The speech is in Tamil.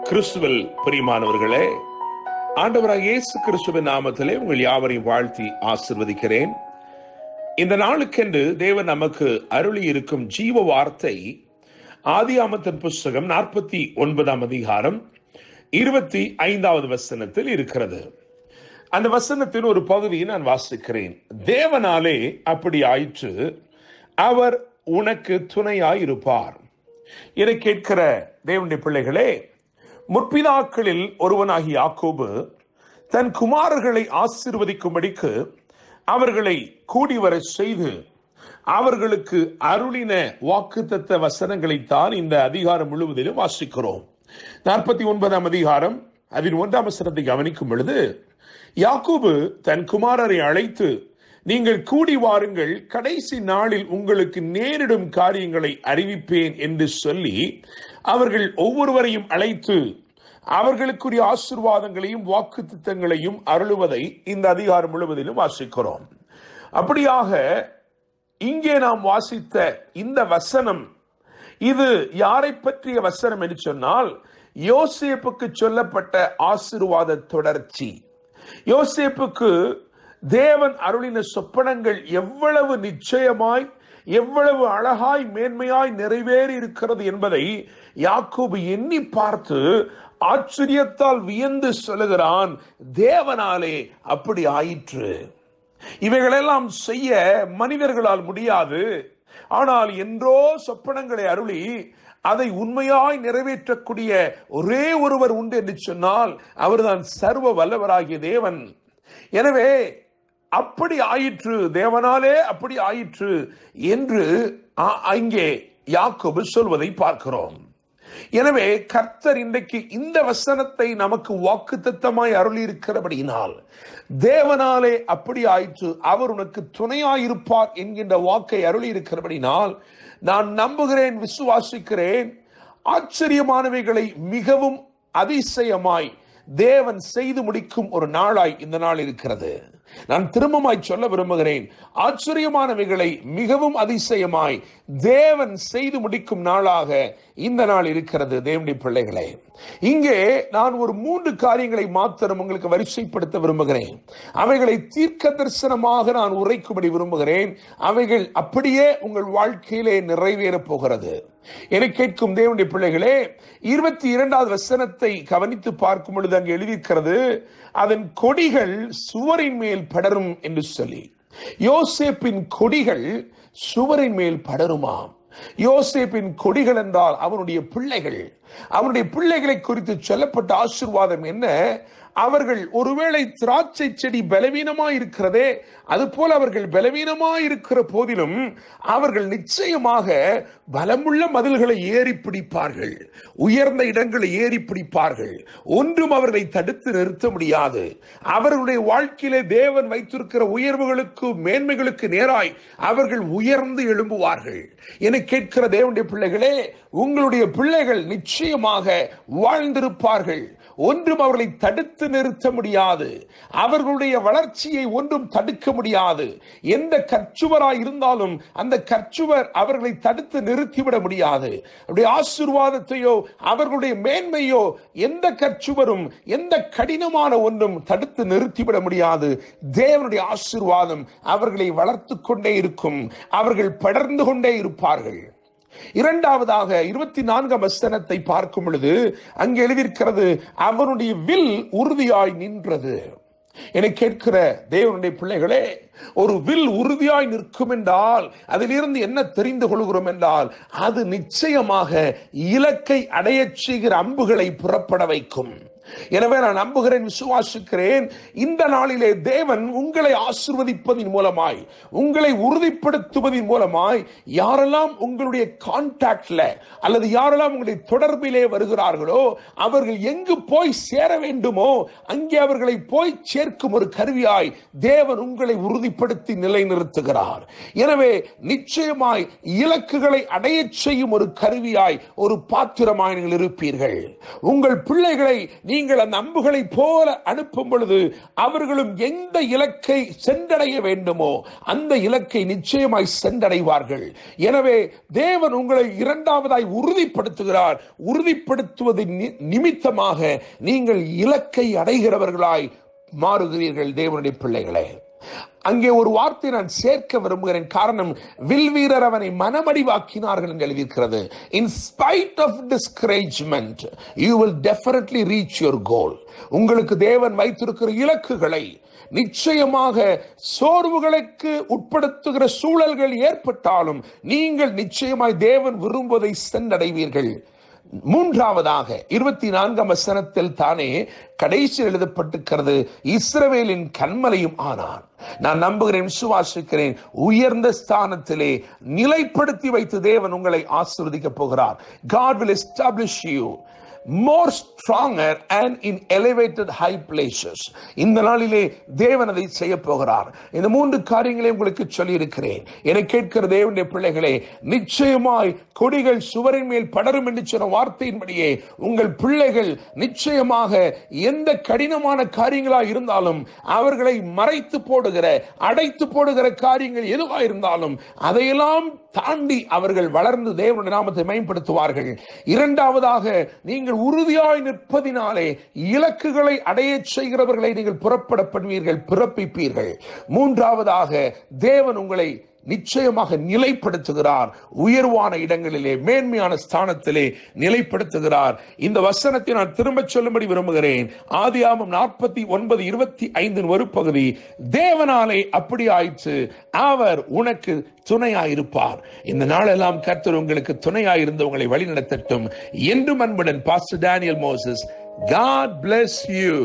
கிறிஸ்துவில் பிரியமானவர்களே, ஆண்டவராக இயேசு கிறிஸ்துவின் நாமத்திலே உங்கள் யாவரையும் வாழ்த்தி ஆசிர்வதிக்கிறேன். இந்த நாளுக்கென்று தேவன் நமக்கு அருளி இருக்கும் ஜீவ வார்த்தை ஆதியாகமத்தின் புஸ்தகம் 49ஆம் அதிகாரம் 25வது வசனத்தில் இருக்கிறது. அந்த வசனத்தின் ஒரு பகுதியை நான் வாசிக்கிறேன். தேவனாலே அப்படி ஆயிற்று, அவர் உனக்கு துணையாயிருப்பார். இதை கேட்கிற தேவனுடைய பிள்ளைகளே, முற்பிதாக்களில் ஒருவனாகி யாக்கோபு தன் குமாரர்களை ஆசீர்வதிக்கும்படிக்கு அவர்களை கூடிவர செய்து அவர்களுக்கு அருளின வாக்குத்தத்த வசனங்களைத்தான் இந்த அதிகாரம் முழுவதிலும் வாசிக்கிறோம். 49ஆம் அதிகாரம் அதில் 1ஆம் வசனத்தை கவனிக்கும் பொழுது, யாக்கோபு தன் குமாரரை அழைத்து, நீங்கள் கூடி வாருங்கள், கடைசி நாளில் உங்களுக்கு நேரிடும் காரியங்களை அறிவிப்பேன் என்று சொல்லி அவர்கள் ஒவ்வொருவரையும் அழைத்து அவர்களுக்குரிய ஆசீர்வாதங்களையும் வாக்குத்தத்தங்களையும் அருளுவதை இந்த அதிகாரம் முழுவதிலும் வாசிக்கிறோம். அப்படியாக இங்கே நாம் வாசித்த இந்த வசனம், இது யாரை பற்றிய வசனம் என்று சொன்னால், யோசேப்புக்கு சொல்லப்பட்ட ஆசீர்வாத தொடர்ச்சி. யோசேப்புக்கு தேவன் அருளின சொப்பனங்கள் எவ்வளவு நிச்சயமாய், எவ்வளவு அழகாய், மேன்மையாய் நிறைவேறி இருக்கிறது என்பதை யாக்கோபு எண்ணி பார்த்து ஆச்சரியத்தால் வியந்து சொல்லுகிறான், தேவனாலே அப்படி ஆயிற்று. இவைகளெல்லாம் செய்ய மனிதர்களால் முடியாது. ஆனால் என்றோ சொப்பனங்களை அருளி அதை உண்மையாய் நிறைவேற்றக்கூடிய ஒரே ஒருவர் உண்டு என்று சொன்னால் அவர்தான் சர்வ வல்லவராகிய தேவன். எனவே அப்படி ஆயிற்று, தேவனாலே அப்படி ஆயிற்று என்று அங்கே யாக்கோபு சொல்வதை பார்க்கிறோம். எனவே கர்த்தர் இன்றைக்கு இந்த வசனத்தை நமக்கு வாக்குத்தத்தமாய் அருளி இருக்கிறபடியினால், தேவனாலே அப்படி ஆயிற்று, அவர் உனக்கு துணையாயிருப்பார் என்கின்ற வாக்கை அருளி இருக்கிறபடினால், நான் நம்புகிறேன், விசுவாசிக்கிறேன், ஆச்சரியமானவைகளை மிகவும் அதிசயமாய் தேவன் செய்து முடிக்கும் ஒரு நாளாய் இந்த நாள் இருக்கிறது. நான் திரும்பமாய் சொல்ல விரும்புகிறேன், ஆச்சரியமானவைகளை மிகவும் அதிசயமாய் தேவன் செய்து முடிக்கும் நாளாக இந்த நாள் இருக்கிறது. தேவனுடைய பிள்ளைகளே, இங்கே நான் ஒரு 3 காரியங்களை மாத்திரம் உங்களுக்கு வரிசைப்படுத்த விரும்புகிறேன். அவைகளை தீர்க்க தரிசனமாக நான் உரைக்கும்படி விரும்புகிறேன். அவைகள் அப்படியே உங்கள் வாழ்க்கையிலே நிறைவேறப் போகிறது. என கேட்கும் தேவனுடைய பிள்ளைகளே, 22வது வசனத்தை கவனித்து பார்க்கும் பொழுது அங்கு எழுதியிருக்கிறது, அதன் கொடிகள் சுவரின் மேல் படரும் என்று சொல்லி. யோசேப்பின் கொடிகள் சுவரின் மேல் படருமாம். யோசேப்பின் கொடிகள் என்றால் அவனுடைய பிள்ளைகள். அவனுடைய பிள்ளைகளை குறித்து சொல்லப்பட்ட ஆசீர்வாதம் என்ன? அவர்கள் ஒருவேளை திராட்சை செடி பலவீனமாய் இருக்கிறதே, அதுபோல அவர்கள் பலவீனமாய் இருக்கிற போதிலும் அவர்கள் நிச்சயமாக பலமுள்ள மதில்களை ஏறி பிடிப்பார்கள், உயர்ந்த இடங்களை ஏறி பிடிப்பார்கள். ஒன்றும் அவர்களை தடுத்து நிறுத்த முடியாது. அவர்களுடைய வாழ்க்கையிலே தேவன் வைத்திருக்கிற உயர்வுகளுக்கு, மேன்மைகளுக்கு நேராய் அவர்கள் உயர்ந்து எழும்புவார்கள். என கேட்கிற தேவனுடைய பிள்ளைகளே, உங்களுடைய பிள்ளைகள் நிச்சயமாக வாழ்ந்திருப்பார்கள். ஒன்றும் அவர்களை தடுத்து நிறுத்த முடியாது. அவர்களுடைய வளர்ச்சியை ஒன்றும் தடுக்க முடியாது. எந்த கற்சுவராய் இருந்தாலும் அந்த கற்சுவர் அவர்களை தடுத்து நிறுத்திவிட முடியாது. அவருடைய ஆசீர்வாதத்தையோ அவர்களுடைய மேன்மையோ எந்த கற்சுவரும், எந்த கடினமான ஒன்றும் தடுத்து நிறுத்திவிட முடியாது. தேவனுடைய ஆசீர்வாதம் அவர்களை வளர்த்து கொண்டே இருக்கும். அவர்கள் படர்ந்து கொண்டே இருப்பார்கள். இரண்டாவதாக 24ஆம் வசனத்தை பார்க்கும் பொழுது அங்கே எழுதியிருக்கிறது, அவனுடைய வில் உறுதியாய் நின்றது. என கேட்கிற தேவனுடைய பிள்ளைகளே, ஒரு வில் உறுதியாய் நிற்கும் என்றால் அதிலிருந்து என்ன தெரிந்து கொள்கிறோம் என்றால், அது நிச்சயமாக இலக்கை அடைய செய்கிற அம்புகளை புறப்பட வைக்கும். எனவே நான் நம்புகிறேன், விசுவாசிக்கிறேன், இந்த நாளிலே தேவன் உங்களை ஆசீர்வதிப்பதின் மூலமாய், உங்களை உறுதிப்படுத்துவதன் மூலமாய், யாரெல்லாம் உங்களுடைய கான்டாக்ட்ல அல்லது யாரெல்லாம் உங்களுடைய தொடர்பிலே வருகிறார்களோ அவர்கள் எங்கு போய் சேர வேண்டுமோ அங்கே அவர்களை போய் சேர்க்கும் ஒரு கருவியாய் தேவன் உங்களை உறுதிப்படுத்தி நிலைநிறுத்துகிறார். எனவே நிச்சயமாய் இலக்குகளை அடைய செய்யும் ஒரு கருவியாய், ஒரு பாத்திரமாய் நீங்கள் இருப்பீர்கள். உங்கள் பிள்ளைகளை நீங்கள் அந்த அம்புகளை போல அனுப்பும் பொழுது அவர்களும் எந்த இலக்கை சென்றடைய வேண்டுமோ அந்த இலக்கை நிச்சயமாய் சென்றடைவார்கள். எனவே தேவன் உங்களை இரண்டாவதாய் உறுதிப்படுத்துகிறார். உறுதிப்படுத்துவதன் நிமித்தமாக நீங்கள் இலக்கை அடைகிறவர்களாய் மாறுகிறீர்கள். தேவனுடைய பிள்ளைகளே, அங்கே ஒரு வார்த்தை நான் சேர்க்க விரும்புகிறேன். காரணம், வில்வீரர் அவனை மனமடிவாக்கினார்கள் என்று எழுதியிருக்கிறது. In spite of discouragement you will definitely reach your goal. உங்களுக்கு தேவன் வைத்திருக்கிற இலக்குகளை நிச்சயமாக சோர்வுகளுக்கு உட்படுத்துகிற சூழல்கள் ஏற்பட்டாலும் நீங்கள் நிச்சயமாய் தேவன் விரும்புவதை சென்றடைவீர்கள். மூன்றாவதாக 24 வசனத்தில் தானே கடைசி எழுதப்பட்டிருக்கிறது, இஸ்ரவேலின் கன்மலையும் ஆனான். நான் நம்புகிறேன், விசுவாசிக்கிறேன், உயர்ந்த ஸ்தானத்திலே நிலைப்படுத்தி வைத்து தேவன் உங்களை ஆசீர்வதிக்கப் போகிறார். God will establish you more stronger and in elevated high places. இந்த நாளிலே தேவன் அதை செய்ய போகிறார். இந்த 3 காரியங்களை உங்களுக்கு சொல்லி இருக்கிறேன். என்னை கேட்கிற தேவனுடைய பிள்ளைகளே, நிச்சயமாய் கொடிகள் சுவரின் மேல் படரும் என்று சொன்ன வார்த்தையின்படியே உங்கள் பிள்ளைகள் நிச்சயமாக எந்த கடினமான காரியங்களா இருந்தாலும், அவர்களை மறைத்து போடுகிற அடைத்து போடுகிற காரியங்கள் எதுவா இருந்தாலும் அதையெல்லாம் தாண்டி அவர்கள் வளர்ந்து தேவனுடைய நாமத்தை மேம்படுத்துவார்கள். இரண்டாவதாக, நீங்கள் உறுதியாய் நிற்பதினாலே இலக்குகளை அடைய செய்கிறவர்களை நீங்கள் புறப்பட பண்ணுவீர்கள், பிறப்பிப்பீர்கள். மூன்றாவதாக, தேவன் உங்களை நிச்சயமாக நிலைப்படுத்துகிறார். உயர்வான இடங்களிலே, மேன்மையான ஸ்தானத்திலே நிலைப்படுத்துகிறார். இந்த வசனத்தை நான் திரும்ப சொல்லும்படி விரும்புகிறேன். ஆதியாகமம் 49:25 ஒரு பகுதி, தேவனாலே அப்படி ஆயிற்று, அவர் உனக்கு துணையாயிருப்பார். இந்த நாளெல்லாம் கர்த்தர் உங்களுக்கு துணையாயிருந்து உங்களை வழி நடத்தட்டும். என்றும் அன்புடன் pastor Daniel Moses. God bless you.